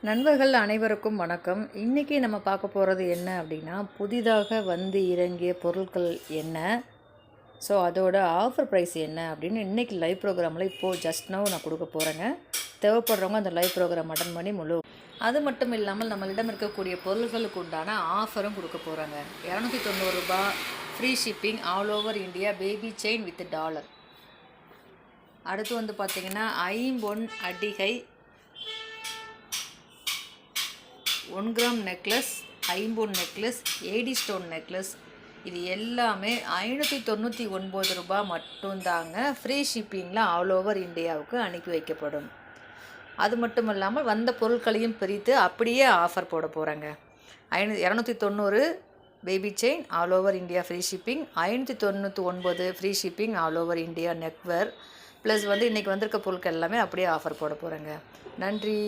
நண்பர்கள் அனைவருக்கும் வணக்கம். இன்றைக்கி நம்ம பார்க்க போகிறது என்ன அப்படின்னா, புதிதாக வந்து இறங்கிய பொருட்கள் என்ன, ஸோ அதோட ஆஃபர் ப்ரைஸ் என்ன அப்படின்னு இன்றைக்கி லைவ் ப்ரோக்ராமில் இப்போது ஜஸ்ட் நவ் நான் கொடுக்க போகிறேங்க. தேவைப்படுறவங்க அந்த லைவ் ப்ரோக்ராம் அட்டன் பண்ணி அது மட்டும் இல்லாமல் நம்மளிடம் இருக்கக்கூடிய பொருட்களுக்கு உண்டான ஆஃபரும் கொடுக்க போகிறாங்க. $290 free shipping all over India, baby chain with dollar. அடுத்து வந்து பார்த்திங்கன்னா ஐம்பொன் அடிகை 1 கிராம் நெக்லஸ், ஐம்பொன் நெக்லஸ், ஏடி ஸ்டோன் நெக்லஸ், இது எல்லாமே $599 மட்டும்தாங்க. ஃப்ரீ ஷிப்பிங்கில் ஆல் ஓவர் இந்தியாவுக்கு அனுப்பி வைக்கப்படும். அது மட்டும் இல்லாமல் வந்த பொருட்களையும் பிரித்து அப்படியே ஆஃபர் போட போகிறாங்க. 290 baby chain all over India free shipping, 599 free shipping all over India neckwear, plus வந்து இன்றைக்கி வந்திருக்க பொருட்கள் எல்லாமே அப்படியே ஆஃபர் போட போகிறாங்க. நன்றி.